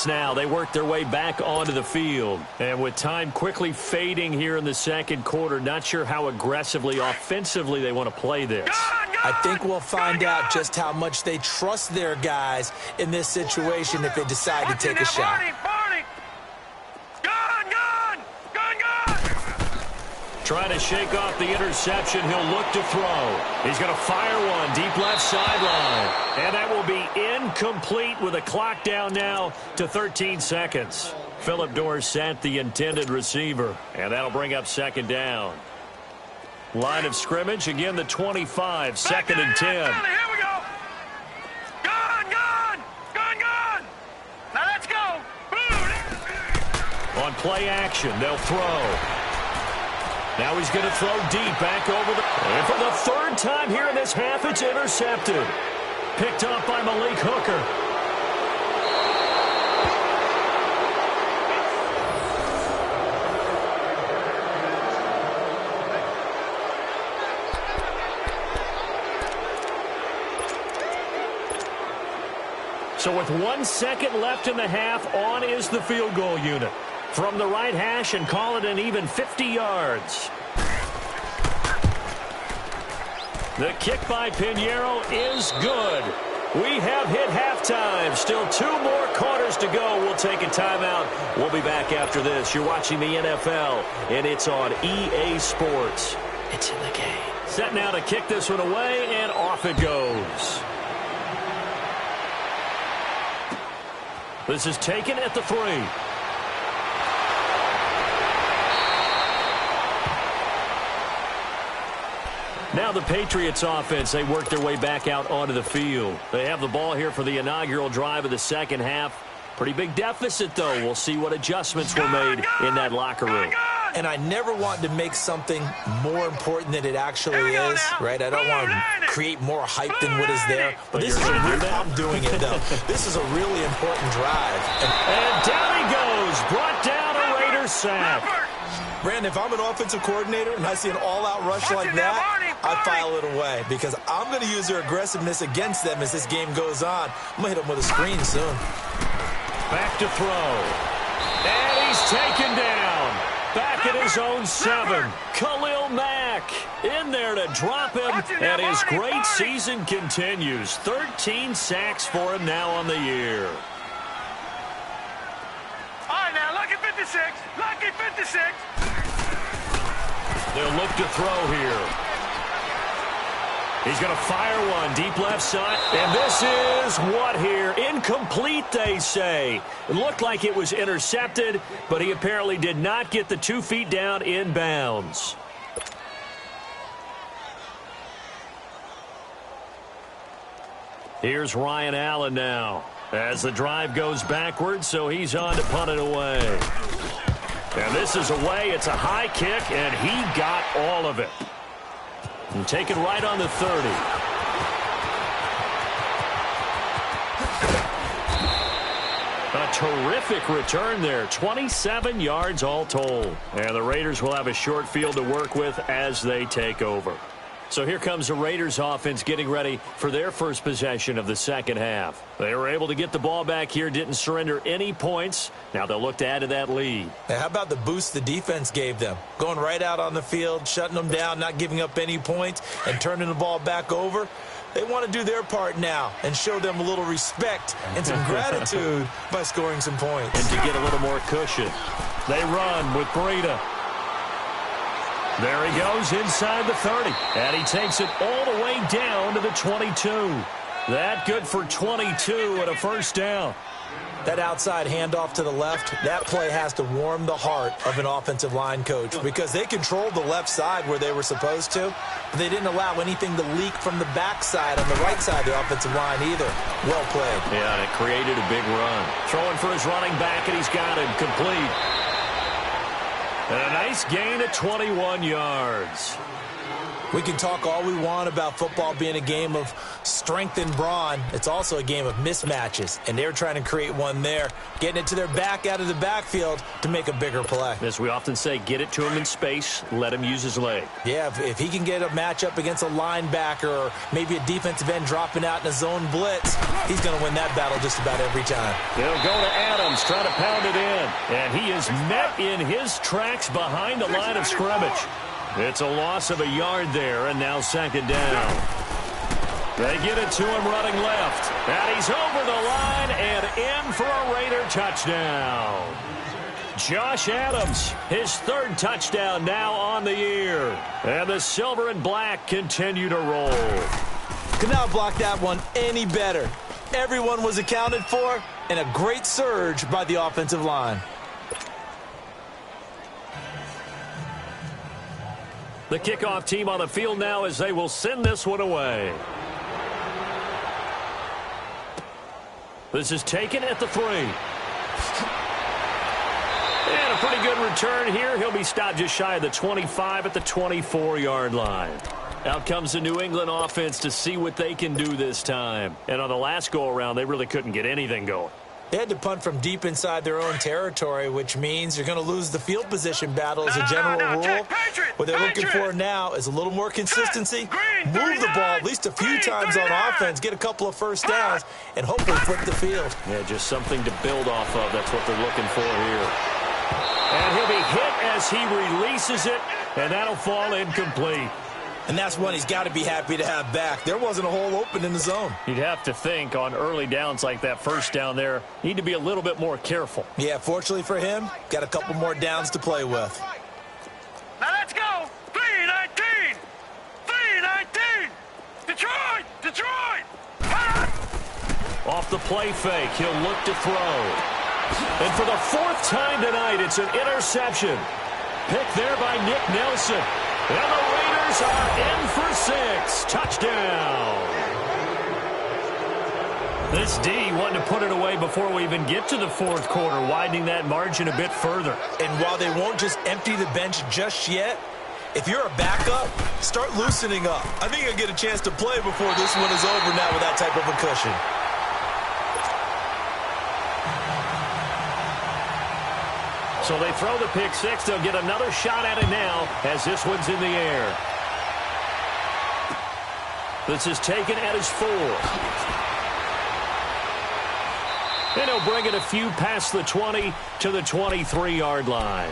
Now they work their way back onto the field. And with time quickly fading here in the second quarter, not sure how aggressively, offensively they want to play this. I think we'll find out just how much they trust their guys in this situation if they decide to take a shot. Trying to shake off the interception. He'll look to throw. He's going to fire one deep left sideline. And that will be incomplete with a clock down now to 13 seconds. Phillip Dorsett, the intended receiver. And that'll bring up second down. Line of scrimmage, again the 25, second and 10. Here we go. Gun. Now let's go. On play action, they'll throw. Now he's going to throw deep back over the... And for the third time here in this half, it's intercepted. Picked up by Malik Hooker. So with 1 second left in the half, on is the field goal unit. From the right hash and call it an even 50 yards. The kick by Pinheiro is good. We have hit halftime. Still 2 more quarters to go. We'll take a timeout. We'll be back after this. You're watching the NFL, and it's on EA Sports. It's in the game. Set now to kick this one away, and off it goes. This is taken at the 3. Now the Patriots offense, they work their way back out onto the field. They have the ball here for the inaugural drive of the second half. Pretty big deficit, though. We'll see what adjustments were made in that locker room. And I never want to make something more important than it actually is, right? I don't want to create more hype than what is there. But this is I'm doing it, though. This is a really important drive. And down he goes. Brought down a Raider sack. Brandon, if I'm an offensive coordinator and I see an all-out rush like that, I file it away because I'm going to use their aggressiveness against them as this game goes on. I'm going to hit them with a screen soon. Back to throw. And he's taken down. Back at his own 7. Khalil Mack in there to drop him. And his great season continues. 13 sacks for him now on the year. All right, now, lucky 56. Lucky 56. They'll look to throw here. He's going to fire one deep left side. And this is what here? Incomplete, they say. It looked like it was intercepted, but he apparently did not get the 2 feet down in bounds. Here's Ryan Allen now as the drive goes backwards, so he's on to punt it away. And this is away. It's a high kick, and he got all of it. And take it right on the 30. A terrific return there. 27 yards all told. And the Raiders will have a short field to work with as they take over. So here comes the Raiders offense getting ready for their first possession of the second half. They were able to get the ball back here, didn't surrender any points. Now they'll look to add to that lead. Now, how about the boost the defense gave them? Going right out on the field, shutting them down, not giving up any points, and turning the ball back over. They want to do their part now and show them a little respect and some gratitude by scoring some points. And to get a little more cushion. They run with Breida. There he goes inside the 30. And he takes it all the way down to the 22. That good for 22 and a first down. That outside handoff to the left, that play has to warm the heart of an offensive line coach because they controlled the left side where they were supposed to. But they didn't allow anything to leak from the backside on the right side of the offensive line either. Well played. Yeah, and it created a big run. Throwing for his running back, and he's got him complete. And a nice gain of 21 yards. We can talk all we want about football being a game of strength and brawn. It's also a game of mismatches, and they're trying to create one there, getting it to their back out of the backfield to make a bigger play. As we often say, get it to him in space, let him use his leg. Yeah, if he can get a matchup against a linebacker or maybe a defensive end dropping out in a zone blitz, he's going to win that battle just about every time. He'll go to Adams, try to pound it in, and he is met in his tracks behind the line of scrimmage. It's a loss of a yard there, and now second down. They get it to him running left, and he's over the line and in for a Raider touchdown. Josh Adams, his third touchdown now on the year. And the silver and black continue to roll. Could not block that one any better. Everyone was accounted for, and a great surge by the offensive line. The kickoff team on the field now as they will send this one away. This is taken at the 3. And a pretty good return here. He'll be stopped just shy of the 25 at the 24-yard line. Out comes the New England offense to see what they can do this time. And on the last go-around, they really couldn't get anything going. They had to punt from deep inside their own territory, which means you're going to lose the field position battle as a general rule. What they're looking for now is a little more consistency, move the ball at least a few times on offense, get a couple of first downs, and hopefully flip the field. Yeah, just something to build off of. That's what they're looking for here. And he'll be hit as he releases it, and that'll fall incomplete. And that's one he's got to be happy to have back. There wasn't a hole open in the zone. You'd have to think on early downs like that first down there, need to be a little bit more careful. Yeah, fortunately for him, got a couple more downs to play with. Now let's go. 3-19. 3-19. Detroit. Detroit. Off the play fake, he'll look to throw. And for the 4th time tonight, it's an interception. Picked there by Nick Nelson. And the Raiders are in for 6. Touchdown. This D wanting to put it away before we even get to the 4th quarter, widening that margin a bit further. And while they won't just empty the bench just yet, if you're a backup, start loosening up. I think you'll get a chance to play before this one is over now with that type of a cushion. So they throw the pick 6. They'll get another shot at it now as this one's in the air. This is taken at his 4. And he'll bring it a few past the 20 to the 23-yard line.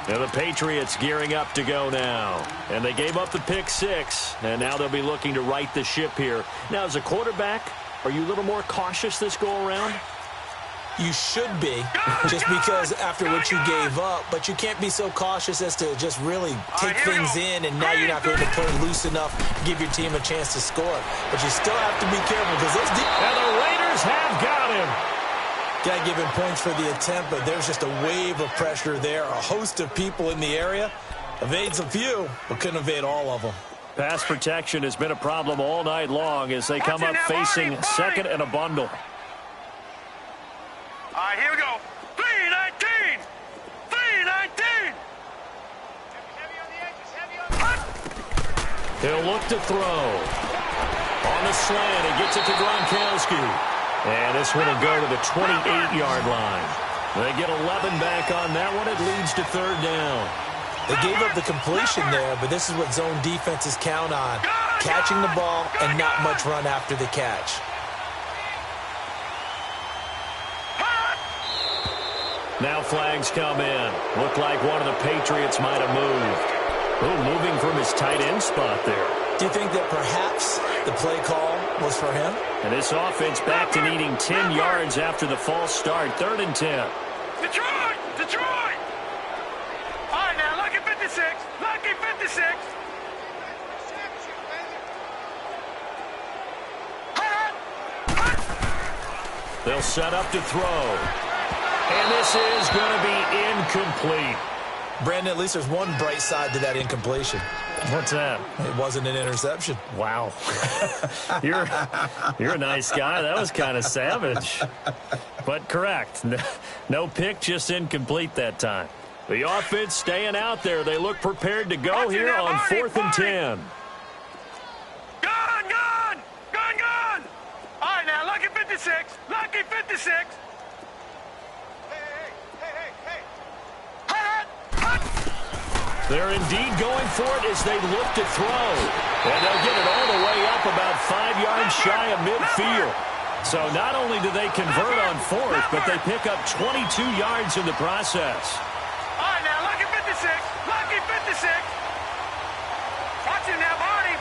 Now the Patriots gearing up to go now. And they gave up the pick 6. And now they'll be looking to right the ship here. Now as a quarterback, are you a little more cautious this go-around? You should be, just because after what you gave up, but you can't be so cautious as to just really take things in, and now you're not going to play loose enough to give your team a chance to score. But you still have to be careful because those and the Raiders have got him. Got to give him points for the attempt, but there's just a wave of pressure there. A host of people in the area. Evades a few, but couldn't evade all of them. Pass protection has been a problem all night long as they come up facing second and a bundle. All right, here we go. 3-19. 3-19. He'll look to throw. On the slant, he gets it to Gronkowski. And this one will go to the 28-yard line. They get 11 back on that one. It leads to 3rd down. They gave up the completion there, but this is what zone defenses count on. Catching the ball and not much run after the catch. Now flags come in. Looked like one of the Patriots might have moved. Ooh, moving from his tight end spot there. Do you think that perhaps the play call was for him? And this offense back to needing 10 yards after the false start. 3rd and 10. Detroit! Detroit! All right, now, lucky 56. Lucky 56. They'll set up to throw. And this is going to be incomplete. Brandon, at least there's one bright side to that incompletion. What's that? It wasn't an interception. Wow. You're a nice guy. That was kind of savage. But correct. No pick, just incomplete that time. The offense staying out there. They look prepared to go here on 4th and 10. They're indeed going for it as they look to throw. And they'll get it all the way up about 5 yards shy of midfield. So not only do they convert on fourth, but they pick up 22 yards in the process. All right, now, lucky 56. Lucky 56. Watch him now, Barney.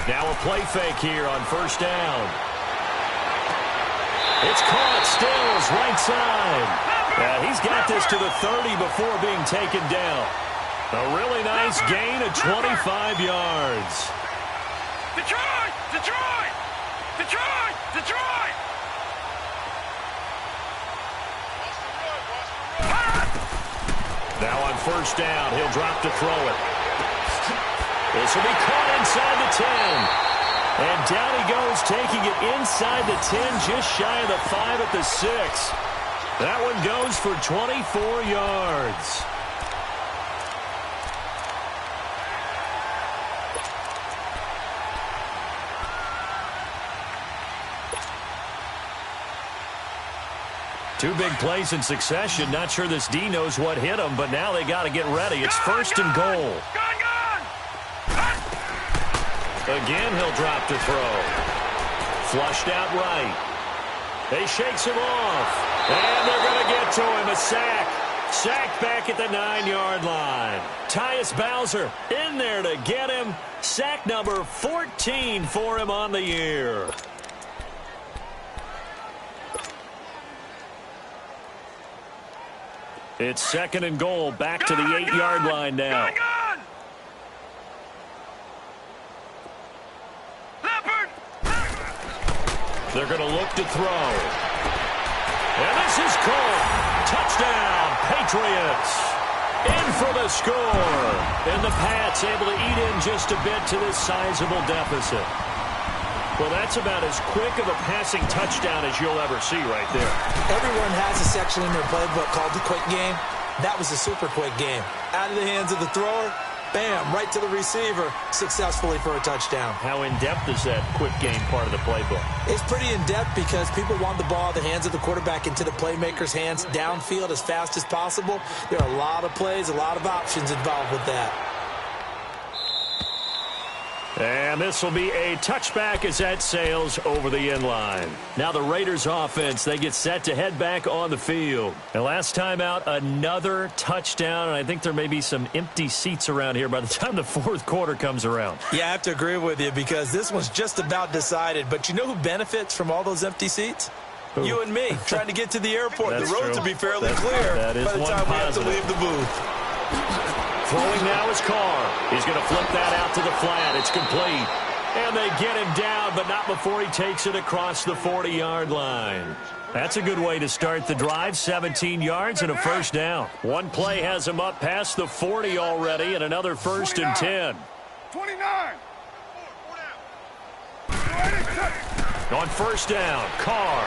Now a play fake here on first down. It's caught. Stills right side. He's got this to the 30 before being taken down. A really nice gain of 25 yards. Detroit! Detroit! Detroit! Detroit! Now on first down, he'll drop to throw it. This will be caught inside the 10. And down he goes, taking it inside the 10, just shy of the 5 at the 6. That one goes for 24 yards. Two big plays in succession. Not sure this D knows what hit him, but now they got to get ready. It's first and goal. Again, he'll drop to throw. Flushed out right. He shakes him off. And they're going to get to him. A sack. Sacked back at the 9-yard line. Tyus Bowser in there to get him. Sack number 14 for him on the year. It's second and goal. Back to the 8-yard line now. They're going to look to throw. And this is caught. Touchdown, Patriots. In for the score. And the Pats able to eat in just a bit to this sizable deficit. Well, that's about as quick of a passing touchdown as you'll ever see right there. Everyone has a section in their playbook called the quick game. That was a super quick game. Out of the hands of the thrower. Bam, right to the receiver, successfully for a touchdown. How in-depth is that quick game part of the playbook? It's pretty in-depth because people want the ball at the hands of the quarterback into the playmaker's hands downfield as fast as possible. There are a lot of plays, a lot of options involved with that. And this will be a touchback as that sails over the end line. Now the Raiders offense, they get set to head back on the field. And last time out, another touchdown. And I think there may be some empty seats around here by the time the fourth quarter comes around. Yeah, I have to agree with you because this one's just about decided. But you know who benefits from all those empty seats? Ooh. You and me, trying to get to the airport. The roads will be fairly clear by the time we have to leave the booth. Throwing now is Carr. He's going to flip that out to the flat. It's complete. And they get him down, but not before he takes it across the 40-yard line. That's a good way to start the drive. 17 yards and a first down. One play has him up past the 40 already, and another first and 10. 29. On first down, Carr.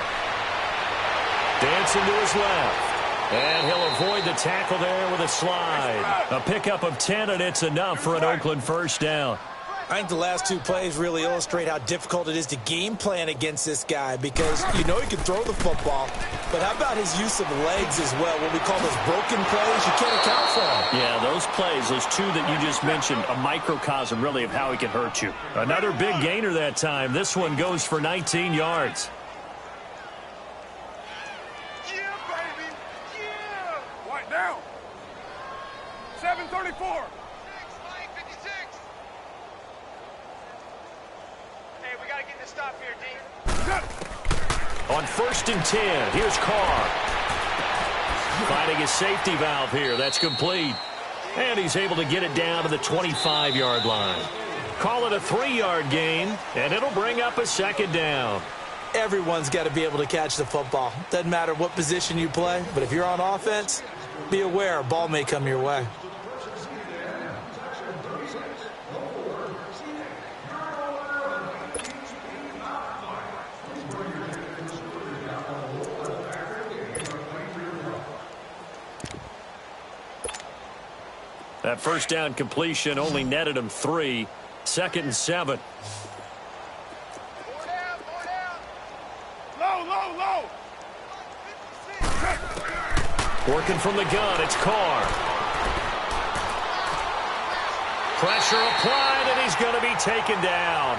Dancing to his left. And he'll avoid the tackle there with a slide. A pickup of 10, and it's enough for an Oakland first down. I think the last two plays really illustrate how difficult it is to game plan against this guy because you know he can throw the football, but how about his use of legs as well? What we call those broken plays, you can't account for them. Yeah, those plays, those two that you just mentioned, a microcosm really of how he can hurt you. Another big gainer that time. This one goes for 19 yards. Down. 7:34. Hey, we got to get this stop here, D. On first and 10, here's Carr. Finding his safety valve here. That's complete. And he's able to get it down to the 25-yard line. Call it a 3-yard gain, and it'll bring up a second down. Everyone's got to be able to catch the football. Doesn't matter what position you play, but if you're on offense, be aware, a ball may come your way. That first down completion only netted him 3. Second and 7. Low. Working from the gun, it's Carr. Pressure applied, and he's going to be taken down.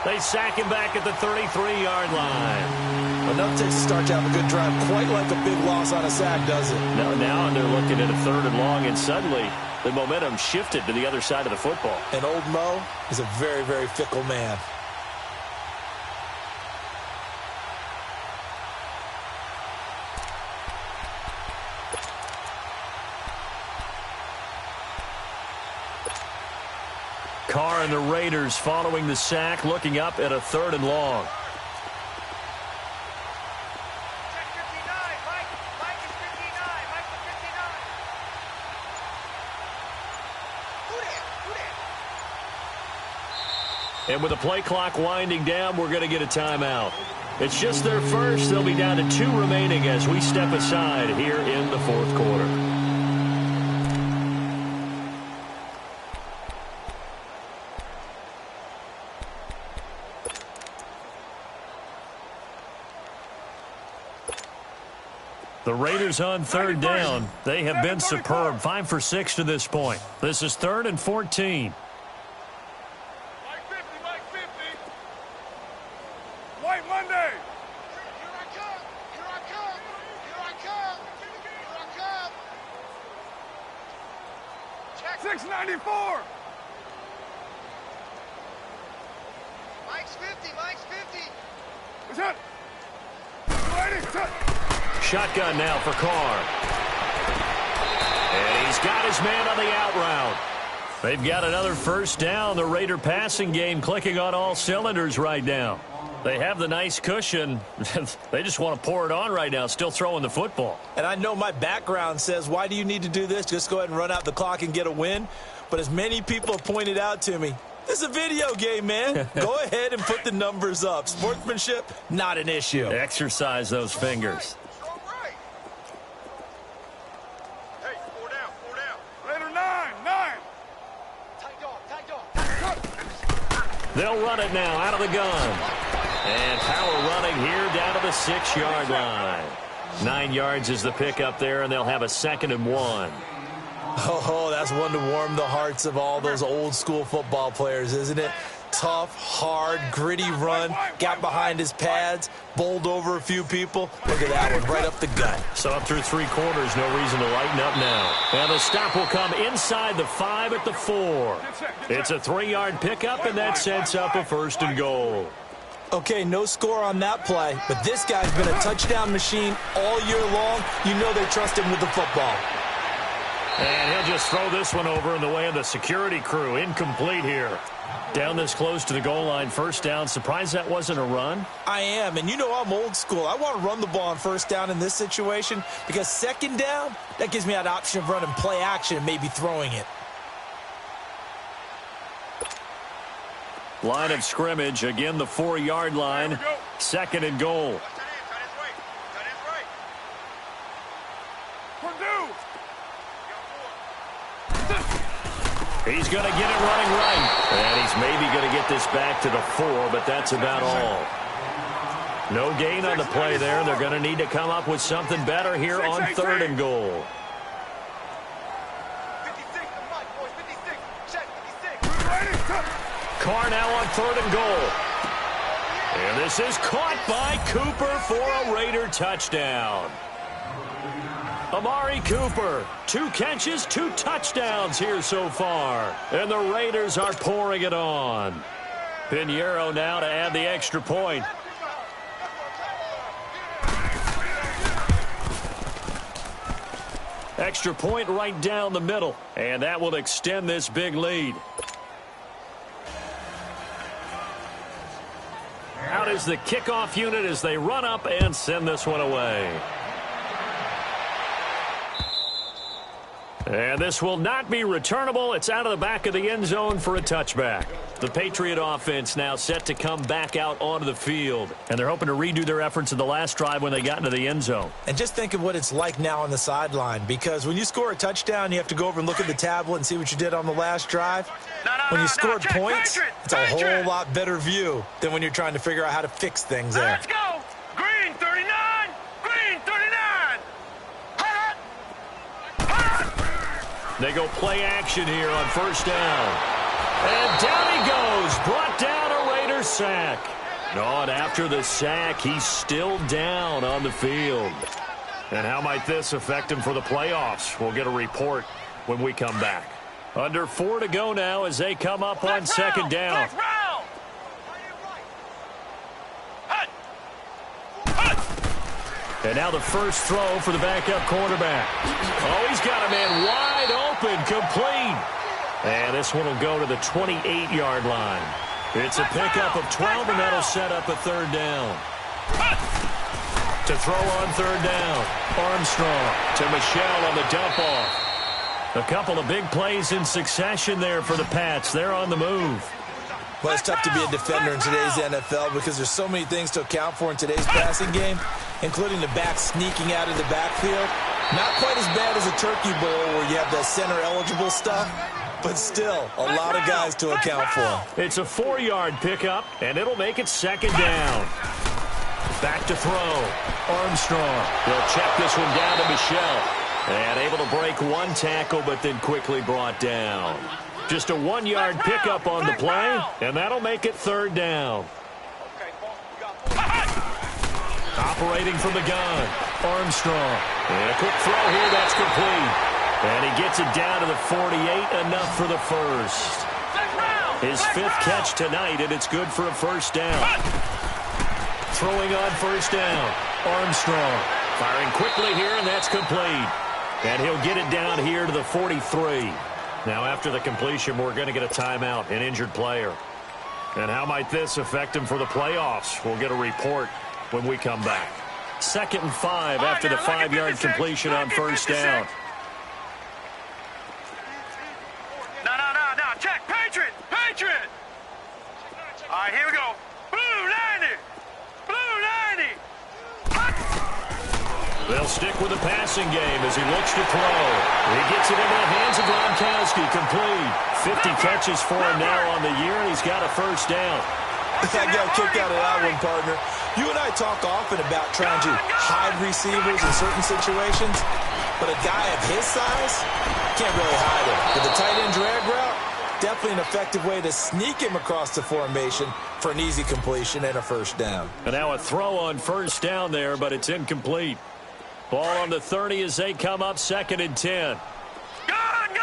They sack him back at the 33-yard line. Enough to start to have a good drive. Quite like a big loss on a sack, does it? Now they're looking at a 3rd and long, and suddenly the momentum shifted to the other side of the football. And old Mo is a very, very fickle man. Carr and the Raiders following the sack, looking up at a 3rd and long. Check 59. Mike is 59. Mike is 59. Who that? And with the play clock winding down, we're going to get a timeout. It's just their first. They'll be down to 2 remaining as we step aside here in the 4th quarter. The Raiders on 3rd down. They have been superb. 5 for 6 to this point. This is 3rd and 14. Mike 50. Mike 50. White Monday. Here I come. Here I come. Here I come. Here I come. Check 694. Mike's 50. Mike's 50. What's that? Shotgun now for Carr. And he's got his man on the out route. They've got another 1st down. The Raider passing game clicking on all cylinders right now. They have the nice cushion. They just want to pour it on right now, still throwing the football. And I know my background says, why do you need to do this? Just go ahead and run out the clock and get a win. But as many people have pointed out to me, this is a video game, man. Go ahead and put the numbers up. Sportsmanship, not an issue. Exercise those fingers. They'll run it now out of the gun. And power running here down to the 6-yard line. 9 yards is the pickup there, and they'll have a 2nd and 1. Oh, that's one to warm the hearts of all those old-school football players, isn't it? Tough, hard, gritty run, got behind his pads, bowled over a few people. Look at that one, right up the gut. So up through 3 quarters, no reason to lighten up now. And the stop will come inside the 5 at the 4. It's a 3-yard pickup, and that sets up a 1st and goal. Okay, no score on that play, but this guy's been a touchdown machine all year long. You know they trust him with the football. And he'll just throw this one over in the way of the security crew. Incomplete here. Down this close to the goal line, 1st down. Surprised that wasn't a run? I am, and you know I'm old school. I want to run the ball on 1st down in this situation because 2nd down, that gives me that option of running play action and maybe throwing it. Line of scrimmage, again the 4-yard line. 2nd and goal. He's going to get it running right. And he's maybe going to get this back to the 4, but that's about all. No gain on the play there. They're going to need to come up with something better here on 3rd and goal. Carr now on 3rd and goal. And this is caught by Cooper for a Raider touchdown. Amari Cooper, 2 catches, 2 touchdowns here so far. And the Raiders are pouring it on. Pinheiro now to add the extra point. Extra point right down the middle. And that will extend this big lead. Out is the kickoff unit as they run up and send this one away. And this will not be returnable. It's out of the back of the end zone for a touchback. The Patriot offense now set to come back out onto the field. And they're hoping to redo their efforts in the last drive when they got into the end zone. And just think of what it's like now on the sideline. Because when you score a touchdown, you have to go over and look at the tablet and see what you did on the last drive. When you scored points, it's a whole lot better view than when you're trying to figure out how to fix things there. Let's go. Green 39. Green 39. They go play action here on first down. And down he goes. Brought down a Raider sack. Oh, and after the sack, he's still down on the field. And how might this affect him for the playoffs? We'll get a report when we come back. Under 4 to go now as they come up on second down. And now the first throw for the backup quarterback. Oh, he's got a man wide open, complete. And this one will go to the 28-yard line. It's a pickup of 12, and that'll set up a third down. To throw on third down, Armstrong to Michel on the dump-off. A couple of big plays in succession there for the Pats. They're on the move. Well, it's tough to be a defender in today's NFL because there's so many things to account for in today's passing game, including the back sneaking out of the backfield. Not quite as bad as a turkey bowl where you have the center-eligible stuff, but still a lot of guys to account for. It's a 4-yard pickup, and it'll make it second down. Back to throw. Armstrong. He'll check this one down to Michel. And able to break one tackle, but then quickly brought down. Just a 1-yard pickup on the play, and that'll make it third down. Operating from the gun, Armstrong. And a quick throw here, that's complete. And he gets it down to the 48, enough for the first. His 5th catch tonight, and it's good for a first down. Throwing on first down, Armstrong. Firing quickly here, and that's complete. And he'll get it down here to the 43. Now, after the completion, we're going to get a timeout, an injured player. And how might this affect him for the playoffs? We'll get a report when we come back. 2nd and 5 after the 5-yard completion on first down. No. Check. Patriot. All right, here we go. Blue 90. They'll stick with the passing game as he looks to throw. He gets it into the hands of Gronkowski, complete. 50 catches for him now on the year, and he's got a first down. I got a kick out of that one, partner. You and I talk often about trying to hide receivers in certain situations, but a guy of his size can't really hide him. With the tight end drag route, definitely an effective way to sneak him across the formation for an easy completion and a first down. And now a throw on first down there, but it's incomplete. Ball on the 30 as they come up 2nd and 10. Gun!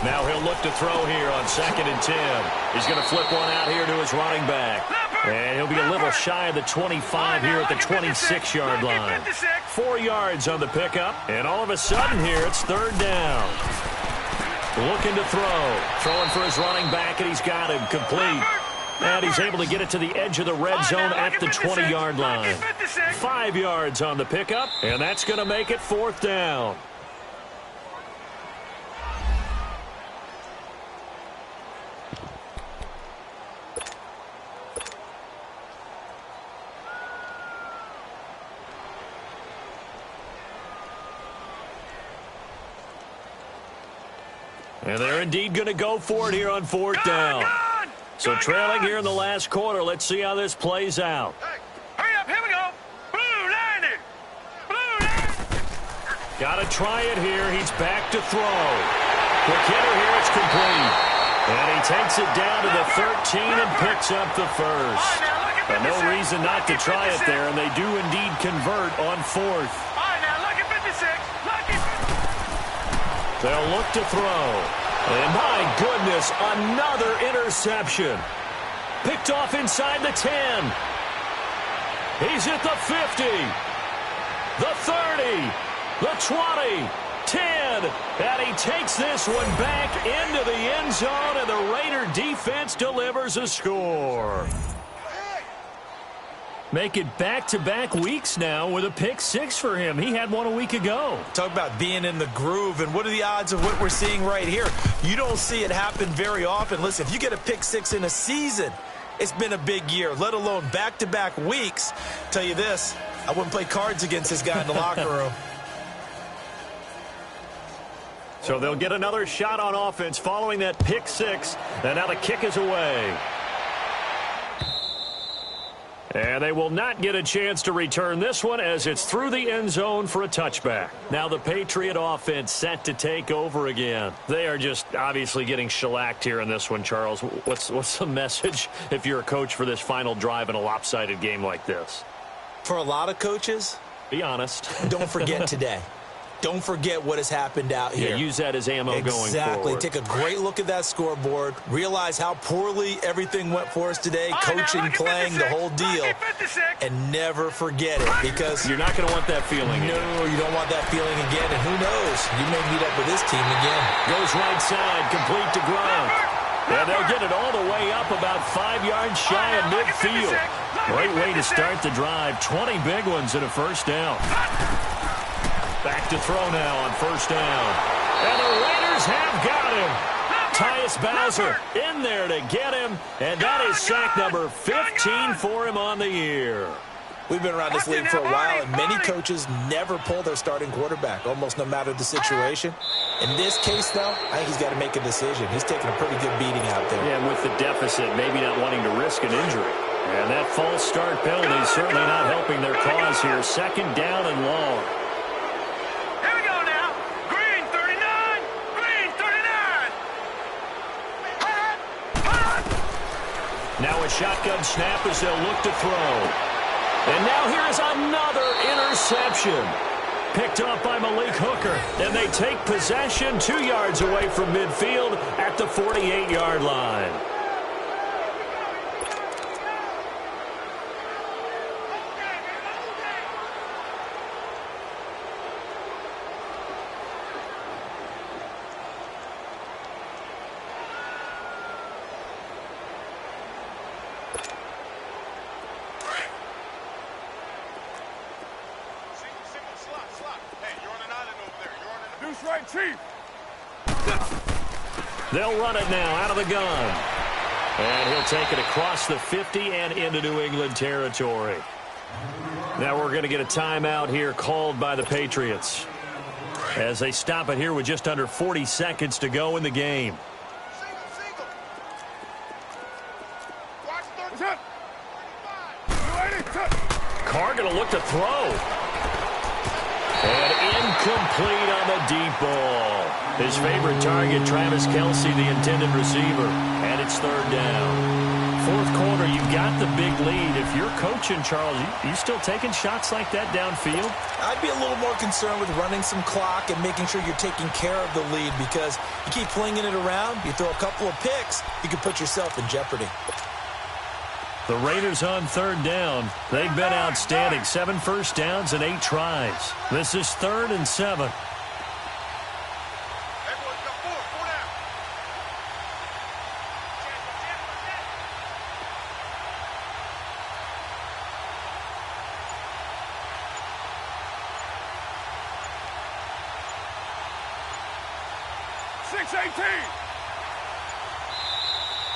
Now he'll look to throw here on 2nd and 10. He's going to flip one out here to his running back. And he'll be a little shy of the 25 here at the 26-yard line. 4 yards on the pickup, and all of a sudden here it's third down. Looking to throw. Throwing for his running back, and he's got him complete. And he's able to get it to the edge of the red zone at the 20-yard line. 5 yards on the pickup, and that's going to make it 4th down. And they're indeed going to go for it here on 4th down. So trailing here in the last quarter. Let's see how this plays out. Hurry up, here we go. Blue 90. Got to try it here. He's back to throw. Quick hitter here. It's complete. And he takes it down to the 13 and picks up the first. And no reason not to try it there, and they do indeed convert on 4th. All right, now look at 56. They'll look to throw. And my goodness, another interception. Picked off inside the 10. He's at the 50. The 30. The 20. 10. And he takes this one back into the end zone, and the Raider defense delivers a score. Make it back-to-back weeks now with a pick 6 for him. He had one a week ago. Talk about being in the groove, and what are the odds of what we're seeing right here? You don't see it happen very often. Listen, if you get a pick 6 in a season, it's been a big year, let alone back-to-back weeks. Tell you this, I wouldn't play cards against this guy in the locker room. So they'll get another shot on offense following that pick 6, and now the kick is away. And they will not get a chance to return this one as it's through the end zone for a touchback. Now the Patriot offense set to take over again. They are just obviously getting shellacked here in this one, Charles. What's the message if you're a coach for this final drive in a lopsided game like this? For a lot of coaches, be honest. Don't forget today. Don't forget what has happened out here. Yeah, use that as ammo going forward. Exactly. Take a great look at that scoreboard. Realize how poorly everything went for us today. Coaching, playing, the whole deal. And never forget it because you're not going to want that feeling again. No, you don't want that feeling again. And who knows? You may meet up with this team again. Goes right side, complete to Gronk. And they'll get it all the way up about 5 yards shy of midfield. Great way to start the drive. 20 big ones and a first down. Back to throw now on first down. And the Raiders have got him. Tyus Bowser in there to get him. And that is sack number 15 for him on the year. We've been around this league for a while, and many coaches never pull their starting quarterback, almost no matter the situation. In this case, though, I think he's got to make a decision. He's taking a pretty good beating out there. Yeah, and with the deficit, maybe not wanting to risk an injury. And that false start penalty is certainly not helping their cause here. Second down and long. Now a shotgun snap as they'll look to throw. And now here is another interception. Picked up by Malik Hooker. And they take possession 2 yards away from midfield at the 48-yard line. They'll run it now out of the gun. And he'll take it across the 50 and into New England territory. Now we're going to get a timeout here called by the Patriots as they stop it here with just under 40 seconds to go in the game. Carr going to look to throw. And incomplete on the deep ball. His favorite target, Travis Kelce, the intended receiver. And it's third down. Fourth quarter, you've got the big lead. If you're coaching, Charles, you still taking shots like that downfield? I'd be a little more concerned with running some clock and making sure you're taking care of the lead because you keep flinging it around, you throw a couple of picks, you can put yourself in jeopardy. The Raiders on third down. They've been outstanding. 7 first downs and 8 tries. This is 3rd and 7.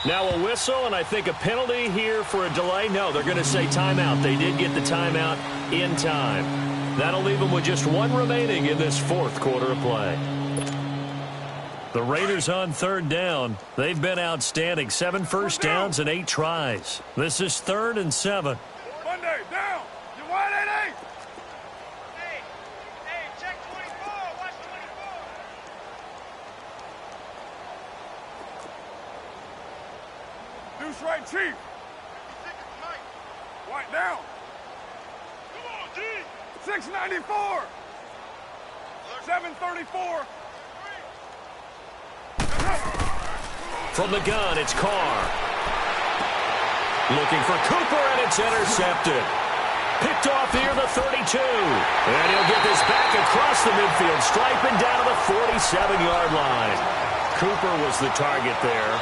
Now a whistle, and I think a penalty here for a delay. No, they're going to say timeout. They did get the timeout in time. That'll leave them with just 1 remaining in this fourth quarter of play. The Raiders on third down. They've been outstanding. 7 first downs and 8 tries. This is 3rd and 7. Monday, down. You wide 8-8. Hey, check 24. Watch 24. Deuce right, Chief. White down. Come on, G. 694. 734. From the gun, it's Carr. Looking for Cooper, and it's intercepted. Picked off here, the 32. And he'll get this back across the midfield stripe and down to the 47-yard line. Cooper was the target there.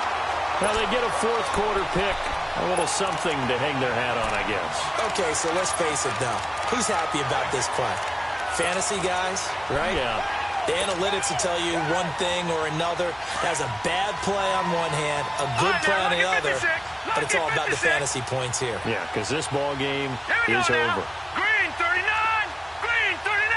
Now they get a fourth quarter pick. A little something to hang their hat on, I guess. Okay, so let's face it, though. Who's happy about this play? Fantasy guys, right? Yeah. The analytics will tell you one thing or another. That's a bad play on one hand, a good play on the other, but it's all about the fantasy points here. Yeah, because this ball game is over. Green 39. Green 39.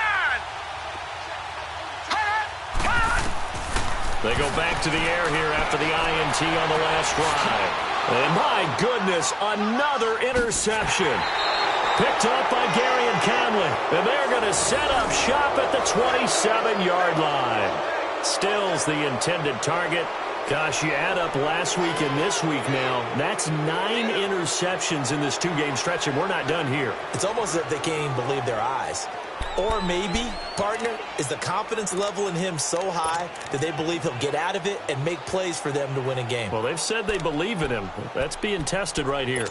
They go back to the air here after the INT on the last drive. And my goodness, another interception. Picked up by Gary and Conley. And they're going to set up shop at the 27-yard line. Stills the intended target. Gosh, you add up last week and this week now, that's 9 interceptions in this 2-game stretch, and we're not done here. It's almost as if they can't even believe their eyes. Or maybe, partner, is the confidence level in him so high that they believe he'll get out of it and make plays for them to win a game. Well, they've said they believe in him. That's being tested right here.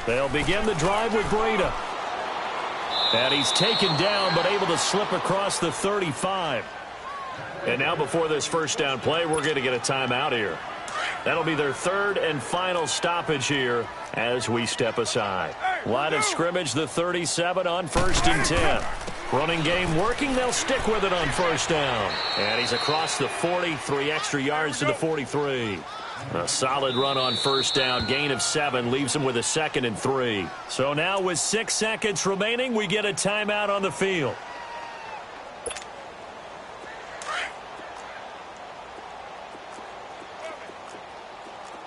They'll begin the drive with Breda. And he's taken down, but able to slip across the 35. And now before this first down play, we're going to get a timeout here. That'll be their 3rd and final stoppage here as we step aside. Line of scrimmage, the 37 on 1st and 10. Running game working. They'll stick with it on 1st down. And he's across the 40, 3 extra yards to the 43. A solid run on 1st down. Gain of 7 leaves him with a 2nd and 3. So now with 6 seconds remaining, we get a timeout on the field.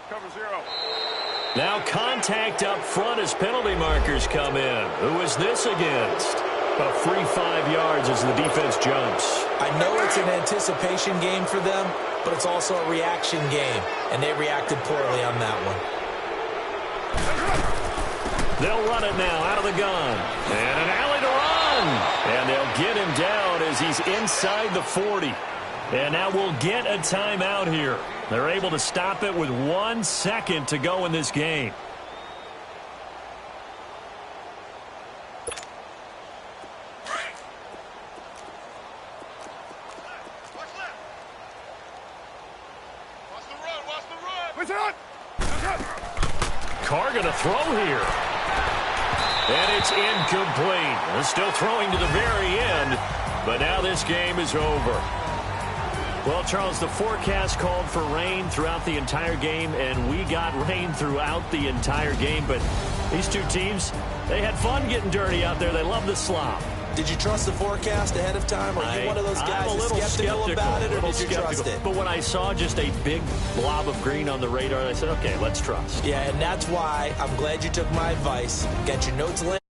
Cover 0. Now contact up front as penalty markers come in. Who is this against? A free 5 yards as the defense jumps. I know it's an anticipation game for them, but it's also a reaction game, and they reacted poorly on that one. They'll run it now out of the gun. And an alley to run. And they'll get him down as he's inside the 40. And now we'll get a timeout here. They're able to stop it with 1 second to go in this game. Carr going to throw here. And it's incomplete. Still throwing to the very end. But now this game is over. Well, Charles, the forecast called for rain throughout the entire game, and we got rain throughout the entire game. But these two teams, they had fun getting dirty out there. They love the slop. Did you trust the forecast ahead of time? Are you one of those guys that's skeptical about it, or did you trust it? But when I saw just a big blob of green on the radar, I said, okay, let's trust. Yeah, and that's why I'm glad you took my advice. Got your notes laid.